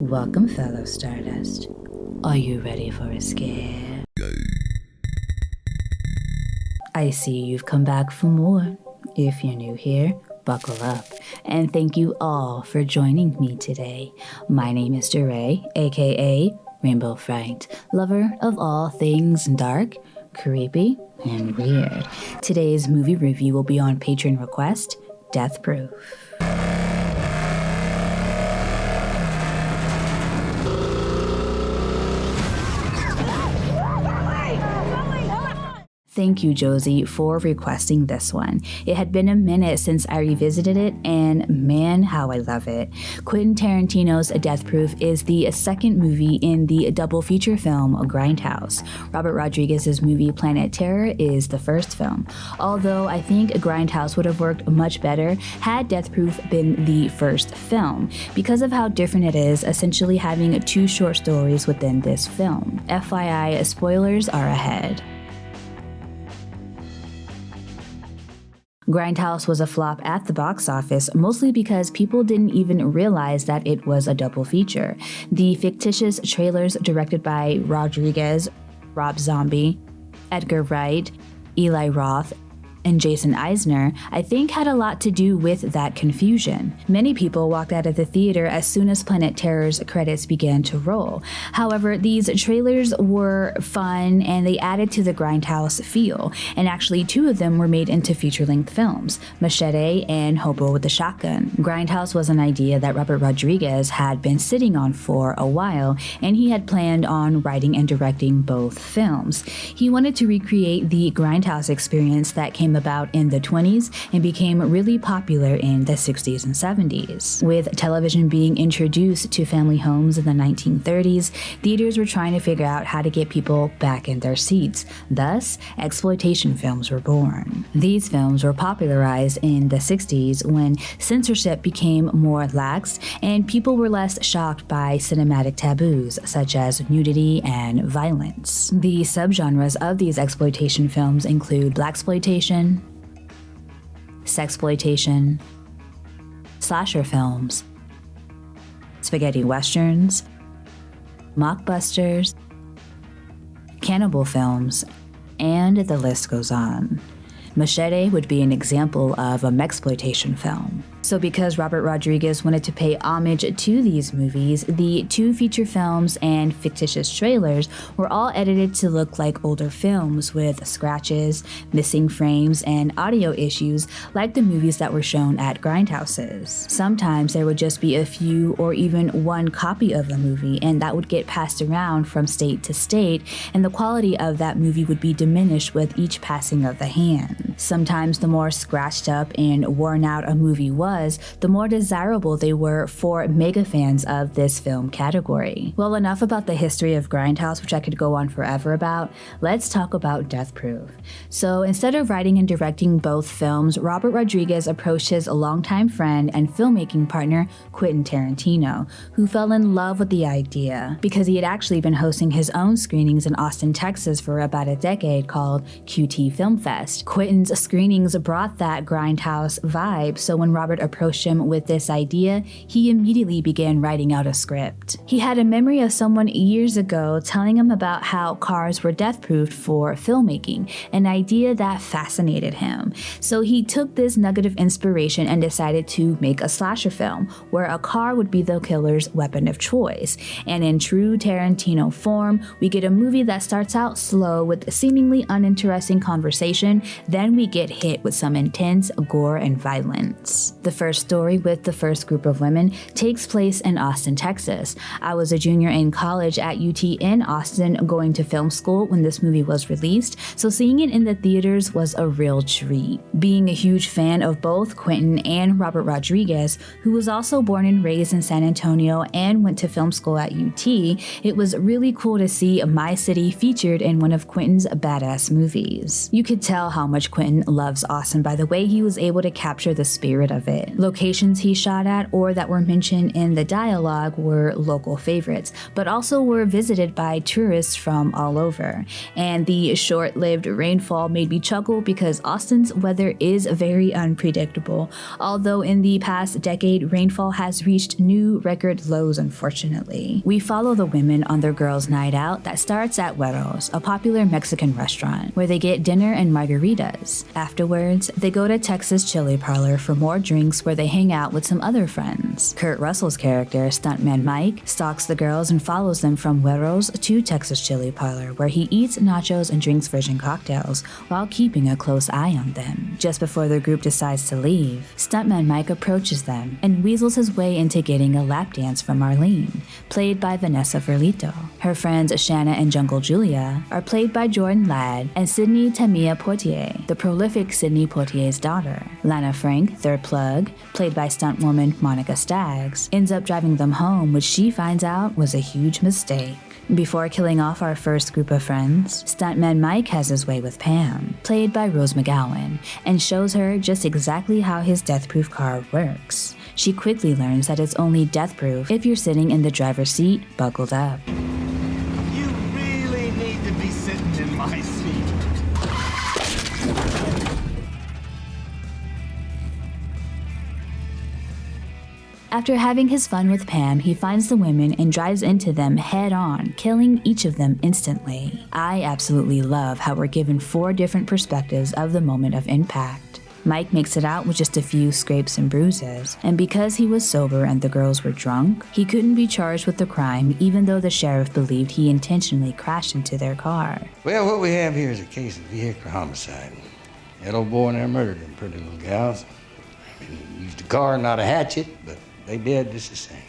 Welcome, fellow Stardust. Are you ready for a scare? I see you've come back for more. If you're new here, buckle up. And thank you all for joining me today. My name is DeRay, aka Rainbow Fright, lover of all things dark, creepy, and weird. Today's movie review will be on Patron request, Death Proof. Thank you, Josie, for requesting this one. It had been a minute since I revisited it, and man, how I love it. Quentin Tarantino's Death Proof is the second movie in the double feature film Grindhouse. Robert Rodriguez's movie Planet Terror is the first film, although I think Grindhouse would have worked much better had Death Proof been the first film, because of how different it is, essentially having two short stories within this film. FYI, spoilers are ahead. Grindhouse was a flop at the box office, mostly because people didn't even realize that it was a double feature. The fictitious trailers directed by Rodriguez, Rob Zombie, Edgar Wright, Eli Roth, and Jason Eisner, I think had a lot to do with that confusion. Many people walked out of the theater as soon as Planet Terror's credits began to roll. However, these trailers were fun and they added to the Grindhouse feel, and actually two of them were made into feature-length films, Machete and Hobo with the Shotgun. Grindhouse was an idea that Robert Rodriguez had been sitting on for a while, and he had planned on writing and directing both films. He wanted to recreate the Grindhouse experience that came about in the 20s and became really popular in the 60s and 70s. With television being introduced to family homes in the 1930s, theaters were trying to figure out how to get people back in their seats. Thus, exploitation films were born. These films were popularized in the 60s when censorship became more lax and people were less shocked by cinematic taboos such as nudity and violence. The subgenres of these exploitation films include blaxploitation, sexploitation, slasher films, spaghetti westerns, mockbusters, cannibal films, and the list goes on. Machete would be an example of a mexploitation film. So because Robert Rodriguez wanted to pay homage to these movies, the two feature films and fictitious trailers were all edited to look like older films with scratches, missing frames, and audio issues like the movies that were shown at grindhouses. Sometimes there would just be a few or even one copy of the movie, and that would get passed around from state to state, and the quality of that movie would be diminished with each passing of the hand. Sometimes the more scratched up and worn out a movie was, the more desirable they were for mega fans of this film category. Well, enough about the history of Grindhouse, which I could go on forever about. Let's talk about Death Proof. So instead of writing and directing both films, Robert Rodriguez approached his longtime friend and filmmaking partner, Quentin Tarantino, who fell in love with the idea because he had actually been hosting his own screenings in Austin, Texas for about a decade called QT Film Fest. Quentin's screenings brought that Grindhouse vibe, so when Robert approached him with this idea, he immediately began writing out a script. He had a memory of someone years ago telling him about how cars were death-proofed for filmmaking, an idea that fascinated him. So he took this nugget of inspiration and decided to make a slasher film where a car would be the killer's weapon of choice. And in true Tarantino form, we get a movie that starts out slow with seemingly uninteresting conversation, then we get hit with some intense gore and violence. The first story with the first group of women takes place in Austin, Texas. I was a junior in college at UT in Austin going to film school when this movie was released, so seeing it in the theaters was a real treat. Being a huge fan of both Quentin and Robert Rodriguez, who was also born and raised in San Antonio and went to film school at UT, it was really cool to see my city featured in one of Quentin's badass movies. You could tell how much Quentin loves Austin by the way he was able to capture the spirit of it. it. Locations he shot at or that were mentioned in the dialogue were local favorites, but also were visited by tourists from all over. And the short-lived rainfall made me chuckle because Austin's weather is very unpredictable, although in the past decade, rainfall has reached new record lows, unfortunately. We follow the women on their girls' night out that starts at Güeros, a popular Mexican restaurant, where they get dinner and margaritas. Afterwards, they go to Texas Chili Parlor for more drinks where they hang out with some other friends. Kurt Russell's character, Stuntman Mike, stalks the girls and follows them from Güeros to Texas Chili Parlor, where he eats nachos and drinks virgin cocktails while keeping a close eye on them. Just before the group decides to leave, Stuntman Mike approaches them and weasels his way into getting a lap dance from Arlene, played by Vanessa Ferlito. Her friends Shanna and Jungle Julia are played by Jordan Ladd and Sydney Tamia Poitier, the prolific Sidney Poitier's daughter. Lana Frank, their plug, played by stuntwoman Monica Staggs, ends up driving them home, which she finds out was a huge mistake. Before killing off our first group of friends, Stuntman Mike has his way with Pam, played by Rose McGowan, and shows her just exactly how his death-proof car works. She quickly learns that it's only death-proof if you're sitting in the driver's seat buckled up. You really need to be sitting in my seat. After having his fun with Pam, he finds the women and drives into them head-on, killing each of them instantly. I absolutely love how we're given 4 different perspectives of the moment of impact. Mike makes it out with just a few scrapes and bruises, and because he was sober and the girls were drunk, he couldn't be charged with the crime even though the sheriff believed he intentionally crashed into their car. Well, what we have here is a case of vehicular homicide. That old boy and I murdered them pretty little gals. I mean, he used a car, not a hatchet, but they did just the same.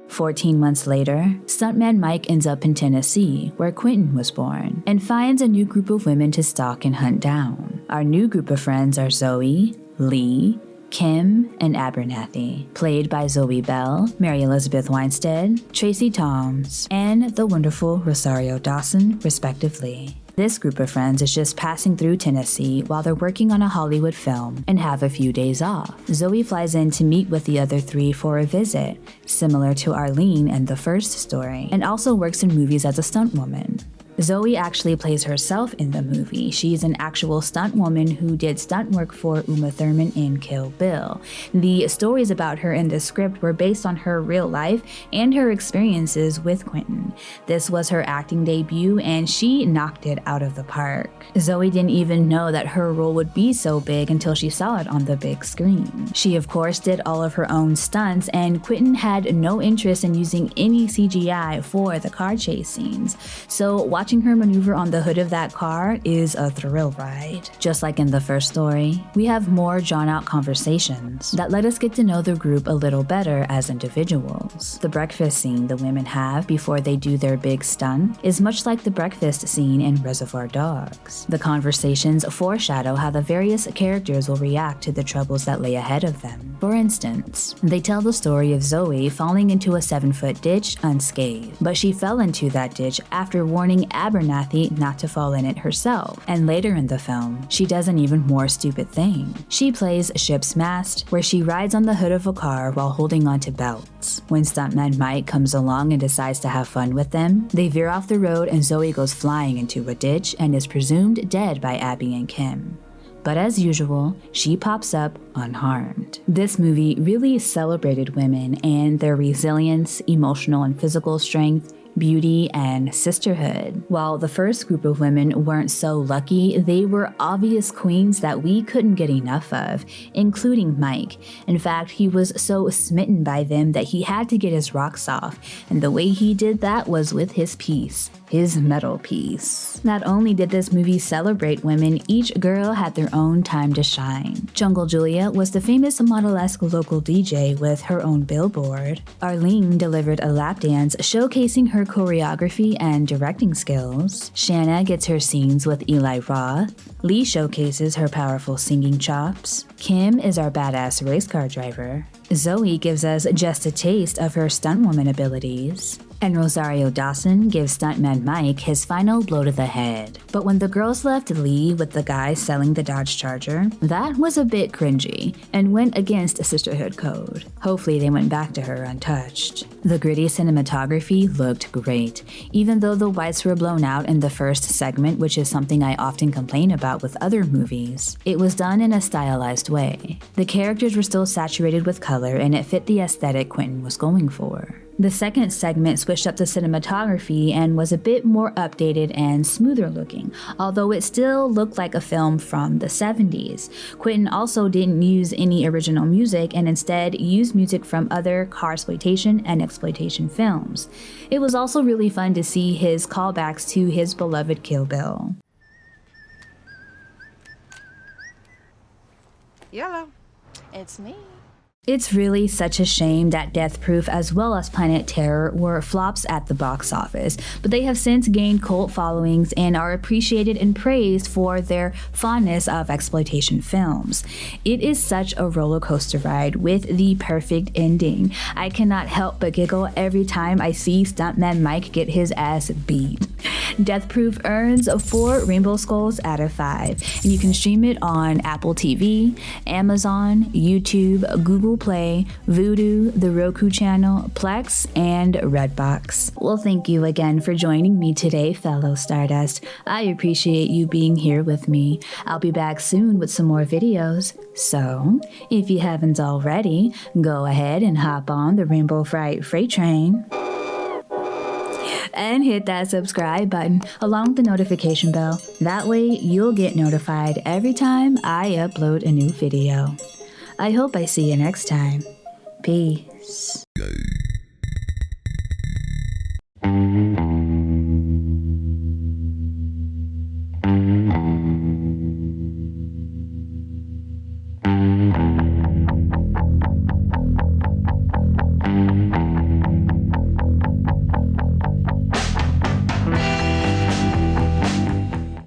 14 months later, Stuntman Mike ends up in Tennessee, where Quentin was born, and finds a new group of women to stalk and hunt down. Our new group of friends are Zoe, Lee, Kim, and Abernathy, played by Zoe Bell, Mary Elizabeth Winstead, Tracy Toms, and the wonderful Rosario Dawson, respectively. This group of friends is just passing through Tennessee while they're working on a Hollywood film and have a few days off. Zoe flies in to meet with the other 3 for a visit, similar to Arlene in the first story, and also works in movies as a stuntwoman. Zoe actually plays herself in the movie. She's an actual stunt woman who did stunt work for Uma Thurman in Kill Bill. The stories about her in the script were based on her real life and her experiences with Quentin. This was her acting debut and she knocked it out of the park. Zoe didn't even know that her role would be so big until she saw it on the big screen. She of course did all of her own stunts, and Quentin had no interest in using any CGI for the car chase scenes. So watching her maneuver on the hood of that car is a thrill ride. Just like in the first story, we have more drawn-out conversations that let us get to know the group a little better as individuals. The breakfast scene the women have before they do their big stunt is much like the breakfast scene in Reservoir Dogs. The conversations foreshadow how the various characters will react to the troubles that lay ahead of them. For instance, they tell the story of Zoe falling into a 7-foot ditch unscathed, but she fell into that ditch after warning Abernathy not to fall in it herself. And later in the film, she does an even more stupid thing. She plays Ship's Mast, where she rides on the hood of a car while holding onto belts. When Stuntman Mike comes along and decides to have fun with them, they veer off the road and Zoe goes flying into a ditch and is presumed dead by Abby and Kim. But as usual, she pops up unharmed. This movie really celebrated women and their resilience, emotional and physical strength, beauty, and sisterhood. While the first group of women weren't so lucky, they were obvious queens that we couldn't get enough of, including Mike. In fact, he was so smitten by them that he had to get his rocks off, and the way he did that was with his piece. His metal piece. Not only did this movie celebrate women, each girl had their own time to shine. Jungle Julia was the famous model-esque local DJ with her own billboard. Arlene delivered a lap dance showcasing her choreography and directing skills. Shanna gets her scenes with Eli Roth. Lee showcases her powerful singing chops. Kim is our badass race car driver. Zoe gives us just a taste of her stuntwoman abilities. And Rosario Dawson gives stuntman Mike his final blow to the head. But when the girls left Lee with the guy selling the Dodge Charger, that was a bit cringy and went against a sisterhood code. Hopefully they went back to her untouched. The gritty cinematography looked great, even though the whites were blown out in the first segment, which is something I often complain about with other movies. It was done in a stylized way. The characters were still saturated with color and it fit the aesthetic Quentin was going for. The second segment switched up the cinematography and was a bit more updated and smoother looking, although it still looked like a film from the 70s. Quentin also didn't use any original music and instead used music from other carsploitation and exploitation films. It was also really fun to see his callbacks to his beloved Kill Bill. Yellow, it's me. It's really such a shame that Death Proof as well as Planet Terror were flops at the box office, but they have since gained cult followings and are appreciated and praised for their fondness of exploitation films. It is such a roller coaster ride with the perfect ending. I cannot help but giggle every time I see stuntman Mike get his ass beat. Death Proof earns 4 Rainbow Skulls out of 5, and you can stream it on Apple TV, Amazon, YouTube, Google Play, Vudu, the Roku channel, Plex, and Redbox. Well, thank you again for joining me today, fellow Stardust. I appreciate you being here with me. I'll be back soon with some more videos. So, if you haven't already, go ahead and hop on the Rainbow Fright Freight Train. And hit that subscribe button along with the notification bell. That way you'll get notified every time I upload a new video. I hope I see you next time. Peace.